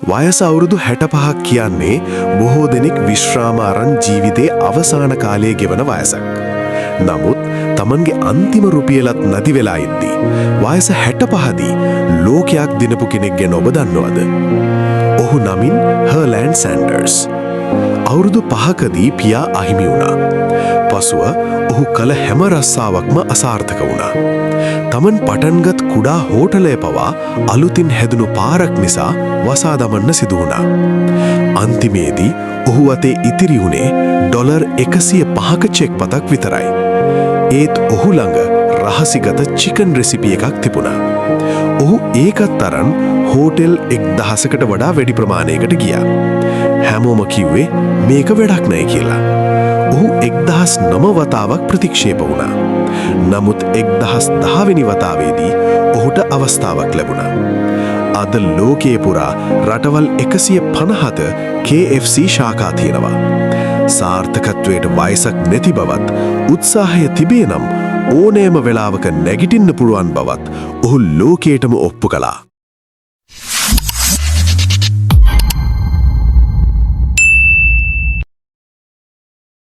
වයස අවුරුදු 65ක් කියන්නේ බොහෝ දෙනෙක් විශ්‍රාම අරන් ජීවිතේ අවසාන කාලයේ ගෙවන වයසක්. නමුත් Tamanගේ අන්තිම රුපියලත් නැති වෙලා ඉද්දී වයස 65දී ලෝකයක් දිනපු කෙනෙක් ගැන ඔබ දන්නවද? ඔහු නමින් හර්ලෑන්ඩ් සෑන්ඩර්ස්. අවුරුදු 5කදී පියා අහිමි වුණා. පසුව ඔහු කල හැම රස්සාවක්ම අසාර්ථක වුණා. Taman පටන්ගත් කුඩා හෝටලය පවා අලුතින් හැදුණු පාරක් නිසා වසා දමන්න සිදු වුණා. අන්තිමේදී ඔහු අතේ ඉතිරි වුණේ ඩොලර් 105ක චෙක් පතක් විතරයි. ඒත් ඔහු ළඟ රහසිගත චිකන් රෙසිපි එකක් තිබුණා. ඔහු ඒකත් අරන් හෝටෙල් 1000කට වඩා වැඩි ප්‍රමාණයකට ගියා. හැමෝම කිව්වේ මේක වැඩක් නෑ කියලා. ඔහු 1009 වතාවක් ප්‍රතික්ෂේප වුණා. නමුත් 1010 වෙනි වතාවේදී ඔහුට අවස්ථාවක් ලැබුණා. අද ලෝකයේ පුරා රටවල් 150ක KFC ශාඛා තියෙනවා. සාර්ථකත්වයට වයසක් නැති බවත් උත්සාහය තිබේ නම් ඕනෑම වෙලාවක නැගිටින්න පුළුවන් බවත් ඔහු ලෝකයටම ඔප්පු කළා.